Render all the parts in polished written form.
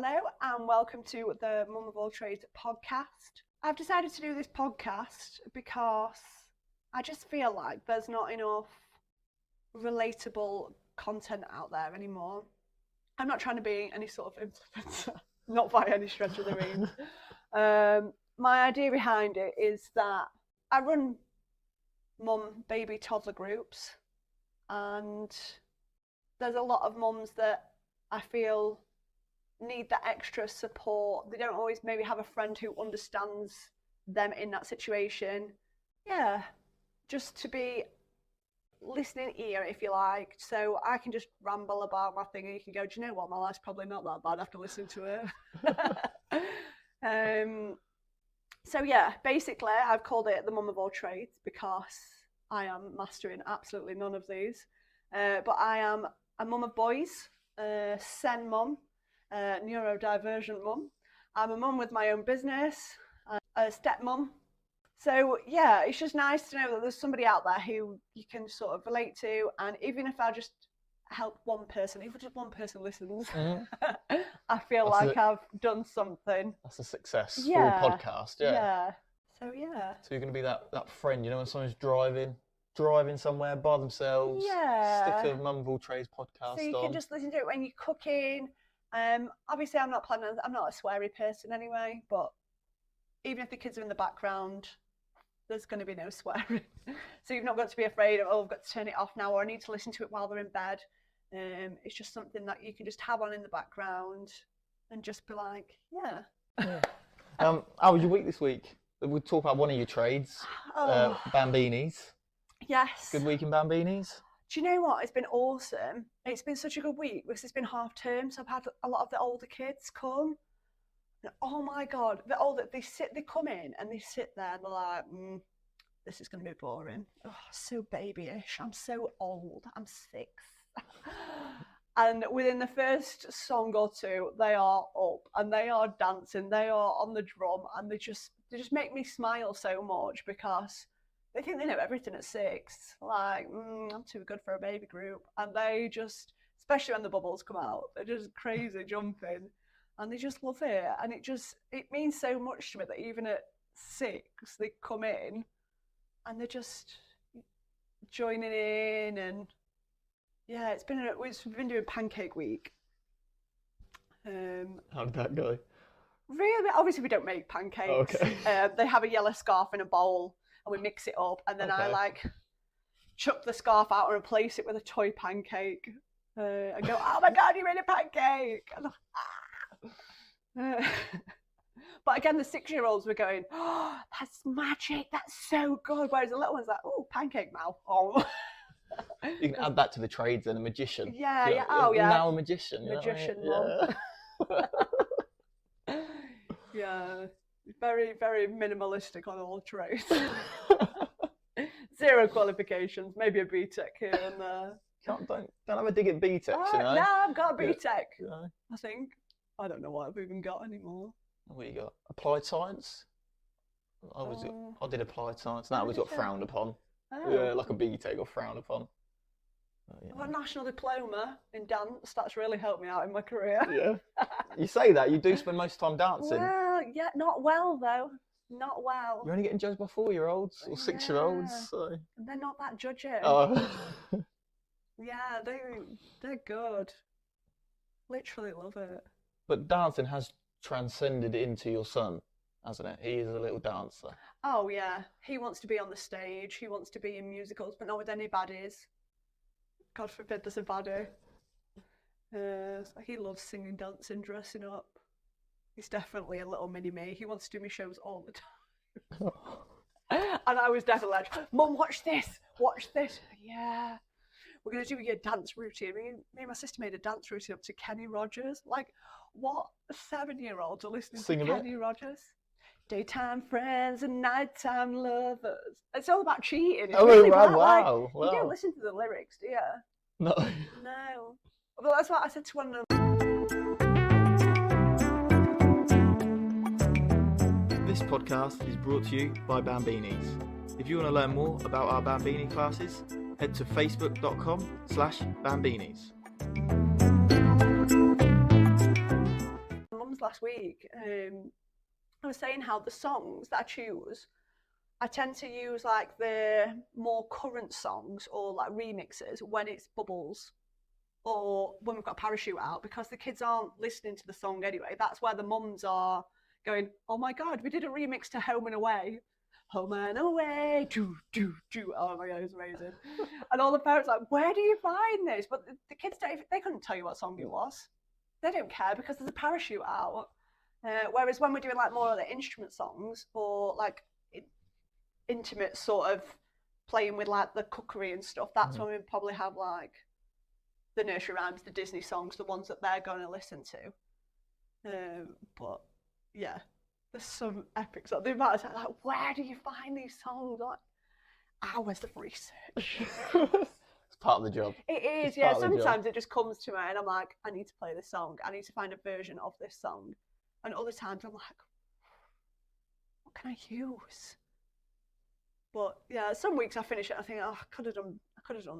Hello and welcome to the Mum of All Trades podcast. I've decided to do this podcast because I just feel like there's not enough relatable content out there anymore. I'm not trying to be any sort of influencer, not by any stretch of the means. My idea behind it is that I run mum, baby, toddler groups, and there's a lot of mums that I feel need that extra support. They don't always maybe have a friend who understands them in that situation. Yeah, just to be listening ear, if you like, so I can just ramble about my thing and you can go, do you know what, my life's probably not that bad after listening to it. So yeah, basically I've called it the Mum of All Trades because I am mastering absolutely none of these, but I am a mum of boys, sen mum, neurodivergent mum. I'm a mum with my own business, a step mum. So yeah, it's just nice to know that there's somebody out there who you can sort of relate to, and even if I just help one person, even just one person listens, I feel I've done something. That's a successful podcast, Yeah. So yeah. So you're going to be that friend, you know, when someone's driving somewhere by themselves. Yeah. Stick a Mum of All Trades podcast on. So you can just listen to it when you're cooking. Obviously I'm not a sweary person anyway, but even if the kids are in the background, there's going to be no swearing. So you've not got to be afraid of, oh, I've got to turn it off now, or I need to listen to it while they're in bed. It's just something that you can just have on in the background and just be like, yeah. How was your week this week? We'll talk about one of your trades, Bambinis. Yes. Good week in Bambinis? Do you know what? It's been awesome. It's been such a good week because it's been half term, so I've had a lot of the older kids come. And, oh my God, they come in and they sit there and they're like, this is going to be boring. Oh, so babyish. I'm so old. I'm 6. And within the first song or two, they are up and they are dancing. They are on the drum, and they just make me smile so much because they think they know everything at 6. Like, I'm too good for a baby group. And they just, especially when the bubbles come out, they're just crazy jumping. And they just love it. And it means so much to me that even at 6, they come in and they're just joining in. And yeah, we've been doing pancake week. How did that go? Really? Obviously we don't make pancakes. Okay. They have a yellow scarf in a bowl and we mix it up, and then I chuck the scarf out and replace it with a toy pancake and go, oh my God, you made a pancake. And but again, the 6-year-olds were going, oh, that's magic, that's so good, whereas the little one's like, oh, pancake mouth. Oh. You can add that to the trades then, a magician. Yeah. Oh yeah, now a magician. Mum. Yeah, very, very minimalistic on all trades. 0 qualifications, maybe a BTEC here and there. Don't have a dig at BTEC, you know? No, I've got a BTEC. Yeah. I think. I don't know what I've even got anymore. What you got? Applied science? I did applied science, and that was got frowned upon. Oh. Yeah, like a BTEC got frowned upon. I've got a national diploma in dance. That's really helped me out in my career. Yeah. You say that, you do spend most of the time dancing. Well, yeah, not well though. Not well. You're only getting judged by 4-year-olds or 6-year-olds. So. They're not that judging. Oh. Yeah, they're good. Literally love it. But dancing has transcended into your son, hasn't it? He is a little dancer. Oh yeah, he wants to be on the stage. He wants to be in musicals, but not with any baddies. God forbid there's a baddie. He loves singing, dancing, dressing up. He's definitely a little mini-me. He wants to do me shows all the time. And I was definitely like, Mum, watch this. Yeah. We're going to do your dance routine. Me and my sister made a dance routine up to Kenny Rogers. Like, what 7-year-olds are listening to Kenny Rogers? Daytime friends and nighttime lovers. It's all about cheating. Oh, really wow. You don't listen to the lyrics, do you? No. No. Well, that's what I said to one of them. This podcast is brought to you by Bambinis. If you want to learn more about our Bambini classes, head to facebook.com/Bambinis. mums last week. I was saying how the songs that I choose, I tend to use like the more current songs or like remixes when it's Bubbles or when we've got a parachute out, because the kids aren't listening to the song anyway. That's where the mums are going, oh my God, we did a remix to Home and Away. Home and Away, do, do, do. Oh my God, it's amazing. And all the parents are like, where do you find this? But the kids, they couldn't tell you what song it was. They don't care because there's a parachute out. Whereas when we're doing like more of the instrument songs or like intimate sort of playing with like the cookery and stuff, that's when we probably have like the nursery rhymes, the Disney songs, the ones that they're going to listen to. But yeah, there's some epic songs. The amount of time, like, where do you find these songs? Like, hours of research. It's part of the job. It is, yeah. Sometimes it just comes to me and I'm like, I need to play this song. I need to find a version of this song. And other times I'm like, what can I use? But yeah, some weeks I finish it, I think, oh, I could have done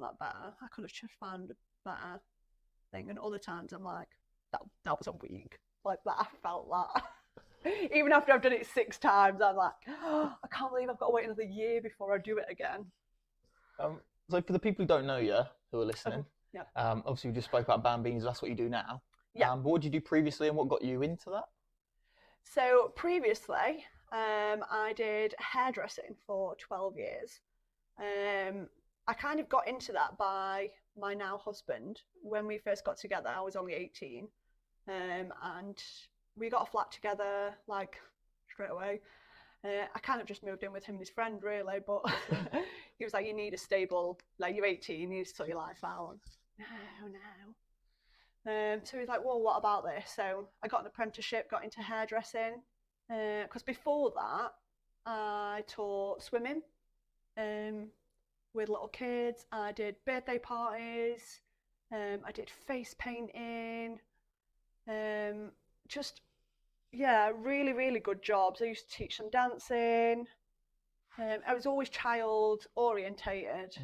that better. I could have just found a better thing. And other times I'm like, that was a week. Like that, I felt that. Even after I've done it 6 times, I'm like, oh, I can't believe I've got to wait another year before I do it again. So for the people who don't know you, who are listening, obviously we just spoke about Bambinis, that's what you do now. Yeah. But what did you do previously and what got you into that? So previously, I did hairdressing for 12 years. I kind of got into that by my now husband. When we first got together, I was only 18. And we got a flat together, like, straight away. I kind of just moved in with him and his friend, really, but he was like, you need a stable, like, you're 18, you need to sort your life out. No. So he's like, well, what about this? So I got an apprenticeship, got into hairdressing, because before that, I taught swimming with little kids. I did birthday parties. I did face painting. Really, really good jobs. I used to teach them dancing. I was always child orientated.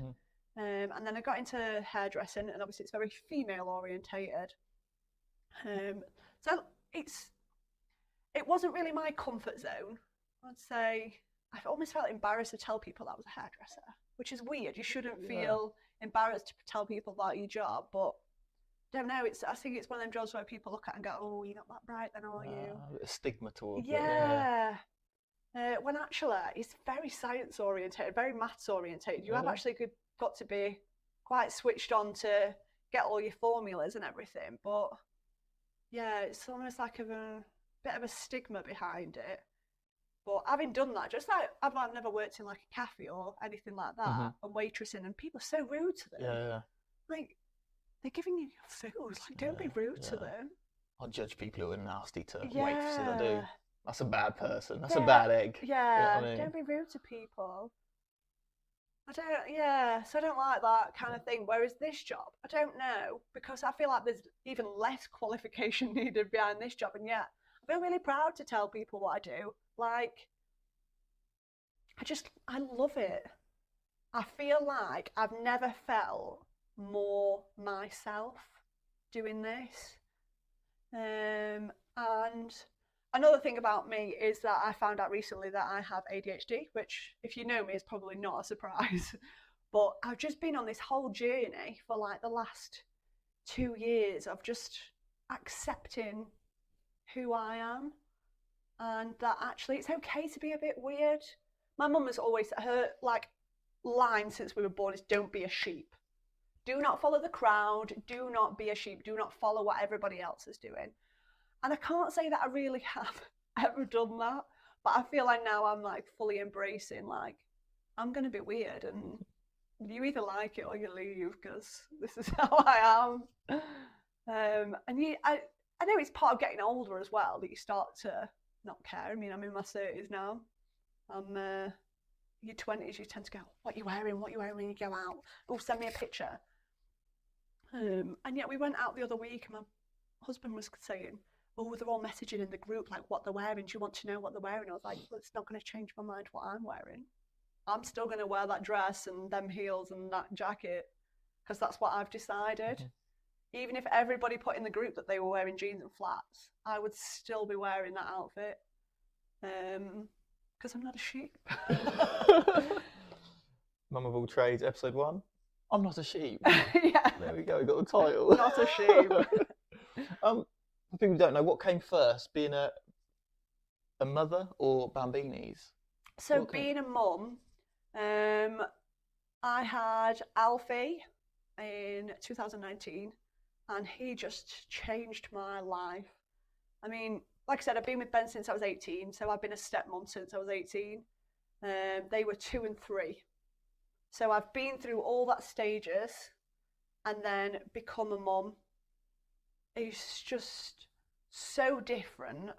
And then I got into hairdressing, and obviously it's very female orientated. So it wasn't really my comfort zone. I'd say I almost felt embarrassed to tell people that I was a hairdresser, which is weird. You shouldn't feel embarrassed to tell people about your job, but I don't know. I think it's one of them jobs where people look at it and go, "Oh, you're not that bright, then, are you?" A stigma towards it. Yeah. When actually it's very science orientated, very maths orientated. You have actually got to be quite switched on to get all your formulas and everything. But yeah, it's almost like a bit of a stigma behind it. But having done that, just like I've never worked in like a cafe or anything like that, and waitressing, and people are so rude to them. Yeah. Like, they're giving you your food. Like, don't be rude to them. I judge people who are nasty to waitresses. I do. That's a bad person. That's a bad egg. Yeah, you know what I mean? Don't be rude to people. So I don't like that kind of thing. Whereas this job, I don't know, because I feel like there's even less qualification needed behind this job, and yet I feel really proud to tell people what I do. Like, I love it. I feel like I've never felt more myself doing this. And another thing about me is that I found out recently that I have ADHD, which, if you know me, is probably not a surprise. But I've just been on this whole journey for like the last 2 years of just accepting who I am, and that actually it's okay to be a bit weird. My mum has always, her like line since we were born is, don't be a sheep. Do not follow the crowd. Do not be a sheep. Do not follow what everybody else is doing. And I can't say that I really have ever done that, but I feel like now I'm like fully embracing, like, I'm going to be weird, and you either like it or you leave, because this is how I am. I know it's part of getting older as well, that you start to not care. I mean, I'm in my 30s now. Your 20s, you tend to go, what are you wearing when you go out? Oh, send me a picture. And yet we went out the other week, and my husband was saying, oh, they're all messaging in the group, like, what they're wearing. Do you want to know what they're wearing? I was like, well, it's not going to change my mind what I'm wearing. I'm still going to wear that dress and them heels and that jacket, because that's what I've decided. even if everybody put in the group that they were wearing jeans and flats, I would still be wearing that outfit. Because I'm not a sheep. Mum of all trades, episode 1. I'm not a sheep. Yeah. There we go, got the title. Not a sheep. For people who don't know, what came first, being a mother or Bambinis? So being a mum, I had Alfie in 2019, and he just changed my life. I mean, like I said, I've been with Ben since I was 18, so I've been a stepmom since I was 18. They were 2 and 3. So I've been through all that stages and then become a mum. It's just so different,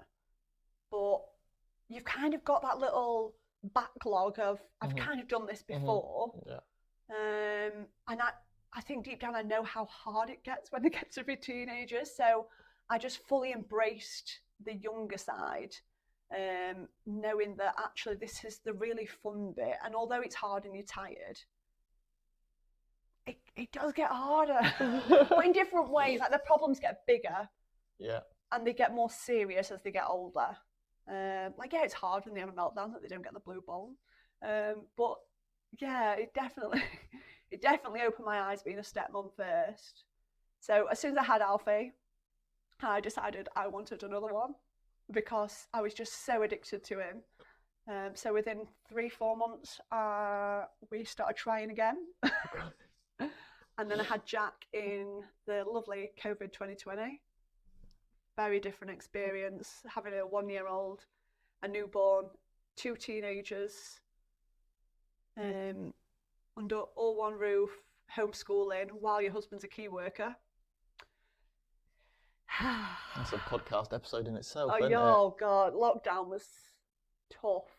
but you've kind of got that little backlog of, I've kind of done this before. And I think deep down I know how hard it gets when they get to be teenagers. So I just fully embraced the younger side, knowing that actually this is the really fun bit. And although it's hard and you're tired, it does get harder, but in different ways. Like the problems get bigger, and they get more serious as they get older. Like it's hard when they have a meltdown that they don't get the blue ball, but yeah, it definitely opened my eyes being a stepmom first. So as soon as I had Alfie, I decided I wanted another one because I was just so addicted to him. So within 3-4 months, we started trying again. And then I had Jack in the lovely COVID 2020. Very different experience, having a 1-year-old, a newborn, 2 teenagers, under all one roof, homeschooling, while your husband's a key worker. That's a podcast episode in itself, Oh God, lockdown was tough.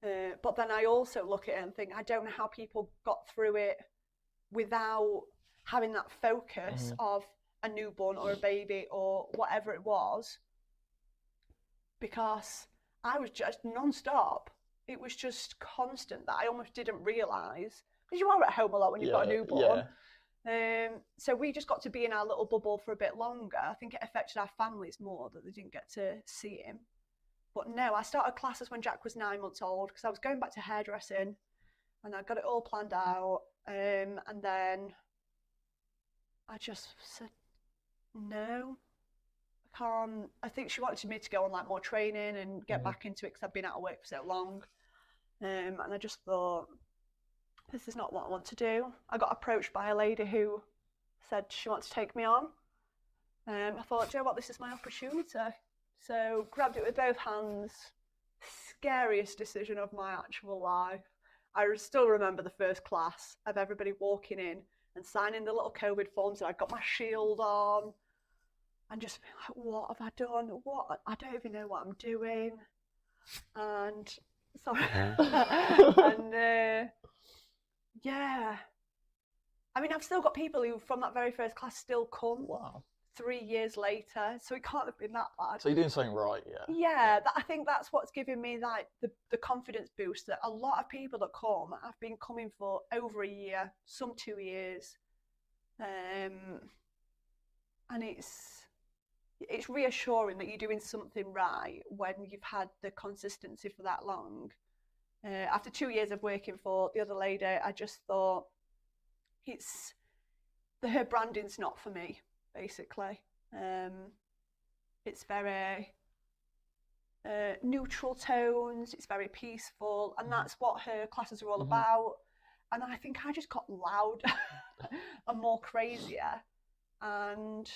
But then I also look at it and think, I don't know how people got through it without having that focus of a newborn or a baby or whatever it was, because I was just non-stop. It was just constant that I almost didn't realise, because you are at home a lot when you've got a newborn. So we just got to be in our little bubble for a bit longer. I think it affected our families more that they didn't get to see him. But no, I started classes when Jack was 9 months old because I was going back to hairdressing and I got it all planned out. And then I just said, no, I can't. I think she wanted me to go on like more training and get back into it because I've been out of work for so long. And I just thought, this is not what I want to do. I got approached by a lady who said she wants to take me on. I thought, do you know what, this is my opportunity. So grabbed it with both hands. Scariest decision of my actual life. I still remember the first class of everybody walking in and signing the little COVID forms, and I got my shield on and just being like, what have I done? What? I don't even know what I'm doing. And sorry. And yeah. I mean, I've still got people who from that very first class still come. Wow. 3 years later, so it can't have been that bad. So you're doing something right, Yeah, I think that's what's giving me like the confidence boost that a lot of people that come have been coming for over a year, some 2 years, and it's reassuring that you're doing something right when you've had the consistency for that long. After 2 years of working for the other lady, I just thought her branding's not for me. Basically, it's very neutral tones, it's very peaceful, and that's what her classes are all about. And I think I just got loud and more crazier and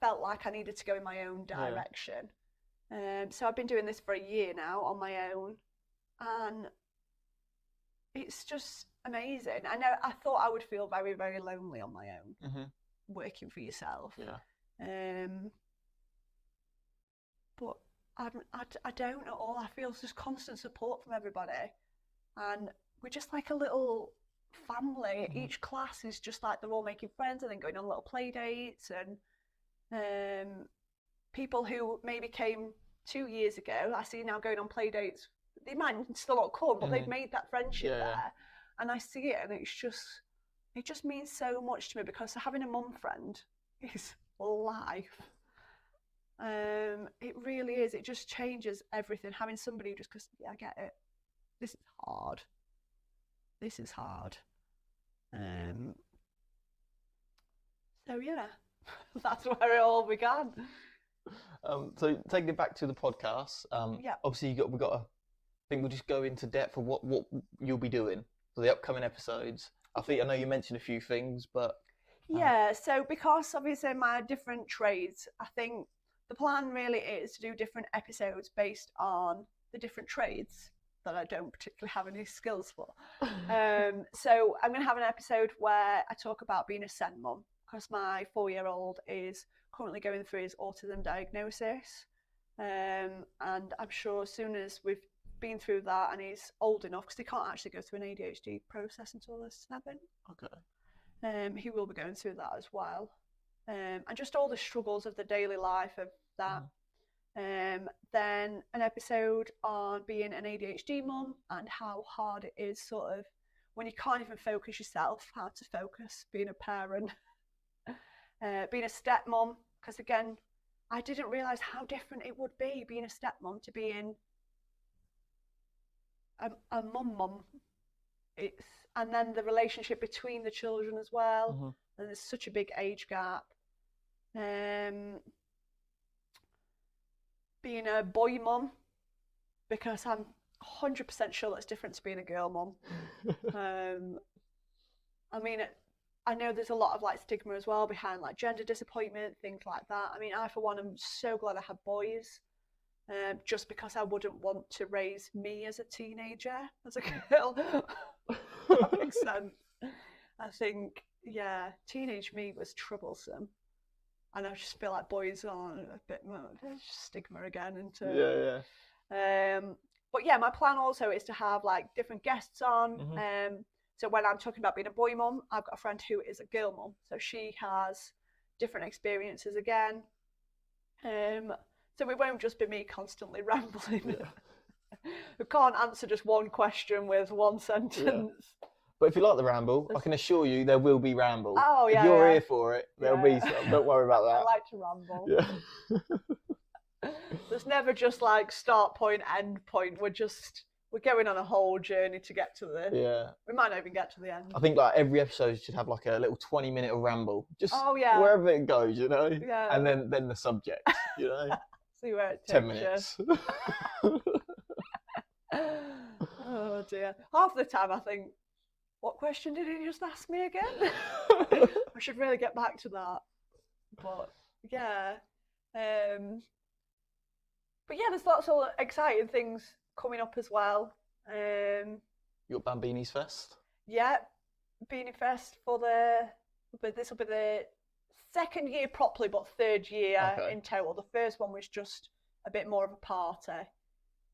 felt like I needed to go in my own direction. So I've been doing this for a year now on my own, and it's just amazing. I thought I would feel very, very lonely on my own. Working for yourself, but I don't at all. I feel just constant support from everybody, and we're just like a little family. Each class is just like they're all making friends and then going on little play dates, and people who maybe came 2 years ago, I see now going on play dates. They might still not come, but they've made that friendship there, and I see it, and it's just it just means so much to me, because having a mum friend is life. It really is. It just changes everything. Having somebody who just goes, yeah, I get it. This is hard. This is hard. So yeah, that's where it all began. So taking it back to the podcast, Yeah. obviously we got. I think we'll just go into depth of what you'll be doing for the upcoming episodes. I know you mentioned a few things, but yeah. So because obviously my different trades, I think the plan really is to do different episodes based on the different trades that I don't particularly have any skills for. So I'm going to have an episode where I talk about being a SEN mum, because my 4-year-old is currently going through his autism diagnosis. And I'm sure as soon as we've been through that and he's old enough, because he can't actually go through an ADHD process until they're 7. okay. He will be going through that as well. And just all the struggles of the daily life of that. Then an episode on being an ADHD mum and how hard it is, sort of, when you can't even focus yourself, how to focus being a parent. Being a stepmom, because again, I didn't realise how different it would be being a stepmom to being a mum. And then the relationship between the children as well. And there's such a big age gap. Being a boy mum, because I'm 100% sure that's different to being a girl mum. I mean, I know there's a lot of like stigma as well behind like gender disappointment, things like that. I mean, I for one am so glad I had boys, just because I wouldn't want to raise me as a teenager, as a girl. That makes sense. I think, yeah, teenage me was troublesome. And I just feel like boys are a bit more stigma again. But yeah, my plan also is to have like different guests on. So when I'm talking about being a boy mum, I've got a friend who is a girl mum, so she has different experiences again. So it won't just be me constantly rambling. We can't answer just one question with one sentence. But if you like the ramble, I can assure you there will be ramble. Oh yeah. If you're here for it, there'll be some. Don't worry about that. I like to ramble. Yeah. There's never just like start point, end point. We're going on a whole journey to get to the. Yeah. We might not even get to the end. I think like every episode should have like a little 20-minute ramble, just wherever it goes, you know. Yeah. And then the subject, you know. See where it takes 10 minutes. Oh dear. Half the time I think, what question did he just ask me again? I should really get back to that. But yeah. But yeah, there's lots of exciting things coming up as well. You got Bambini's Fest? Yeah, Beanie Fest this will be the 2nd year properly, but 3rd year in total. The first one was just a bit more of a party.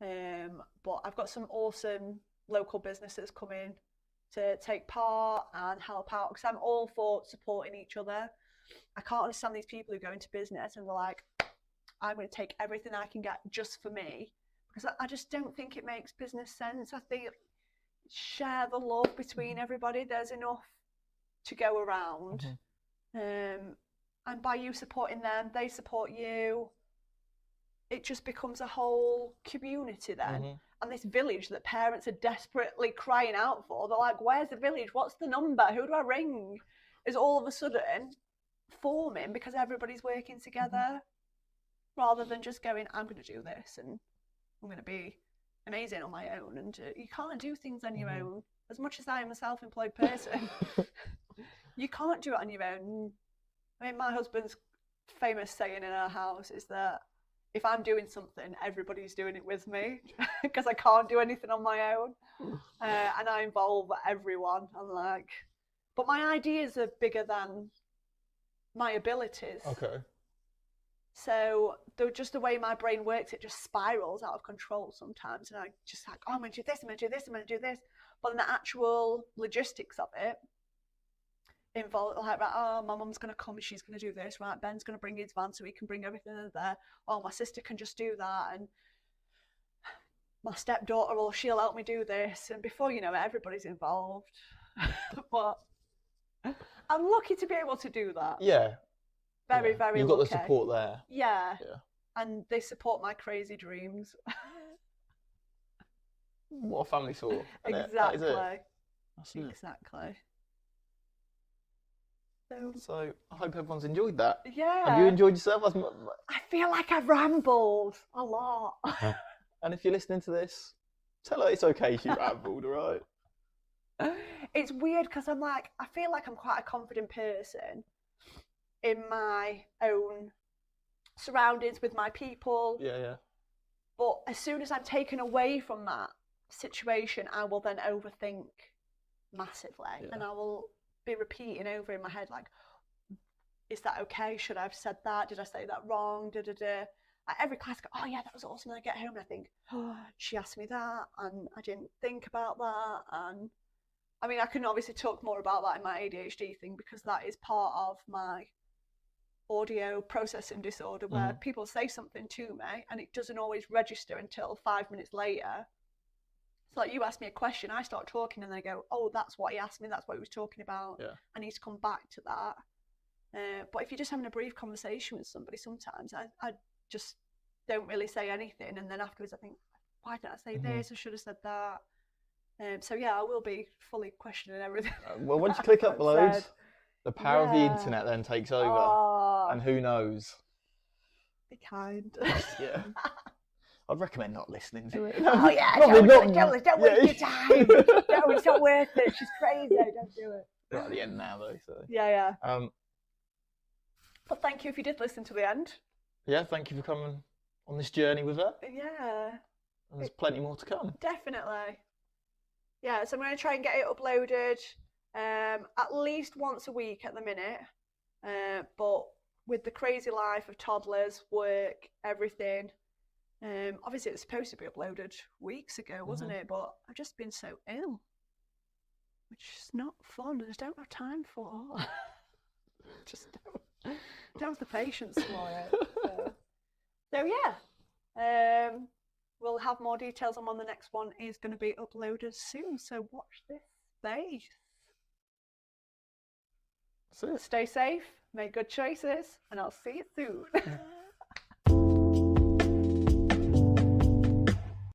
But I've got some awesome local businesses coming to take part and help out, because I'm all for supporting each other. I can't understand these people who go into business and they're like, I'm going to take everything I can get just for me, because I just don't think it makes business sense. I think share the love between everybody. There's enough to go around. And by you supporting them, they support you. It just becomes a whole community then. And this village that parents are desperately crying out for, they're like, where's the village? What's the number? Who do I ring? Is all of a sudden forming because everybody's working together, rather than just going, I'm going to do this and I'm going to be amazing on my own. And you can't do things on your own. As much as I am a self-employed person, you can't do it on your own. I mean, my husband's famous saying in our house is that if I'm doing something, everybody's doing it with me, because I can't do anything on my own. And I involve everyone. I'm like, but my ideas are bigger than my abilities. So just the way my brain works, it just spirals out of control sometimes. And I just like, oh, I'm going to do this, I'm going to do this, I'm going to do this. But then the actual logistics of it involve, like, right, oh, my mum's going to come, she's going to do this, right, Ben's going to bring his van so he can bring everything in there. Oh, my sister can just do that. And my stepdaughter, she'll help me do this. And before you know it, everybody's involved. But I'm lucky to be able to do that. Yeah. Very, yeah. very You've lucky. got the support there. Yeah. Yeah. And they support my crazy dreams. What a family for. Exactly. That is it. That's it. Exactly. So I hope everyone's enjoyed that. Yeah. Have you enjoyed yourself? I feel like I've rambled a lot. And if you're listening to this, tell her it's okay if you rambled, all right? It's weird because I feel like I'm quite a confident person in my own surroundings with my people. Yeah. But as soon as I'm taken away from that situation, I will then overthink massively, and I will be repeating over in my head like, is that okay? Should I have said that? Did I say that wrong? Like every class I go, oh yeah, that was awesome. And I get home and I think, oh, she asked me that and I didn't think about that. And I mean, I can obviously talk more about that in my ADHD thing because that is part of my audio processing disorder where people say something to me and it doesn't always register until 5 minutes later. It's like you ask me a question, I start talking and they go, oh, that's what he asked me, that's what he was talking about. Yeah. I need to come back to that. But if you're just having a brief conversation with somebody, sometimes I just don't really say anything. And then afterwards I think, why didn't I say this? I should have said that. So yeah, I will be fully questioning everything. Well, once you click upload, the power of the internet then takes over. Oh, and who knows? be kind. Yeah. I'd recommend not listening to it. Oh yeah, don't waste your time. No, it's not worth it. She's crazy. Don't do it. We're at the end now though, so. Yeah. But thank you if you did listen to the end. Yeah, thank you for coming on this journey with her. Yeah. And there's plenty more to come. Definitely. Yeah, so I'm going to try and get it uploaded at least once a week at the minute. But with the crazy life of toddlers, work, everything, obviously it was supposed to be uploaded weeks ago, wasn't it? But I've just been so ill, which is not fun. I just don't have time for. Just don't have the patience for it. So yeah, we'll have more details on when the next one is going to be uploaded soon. So watch this space. That's it. Stay safe, make good choices, and I'll see you soon.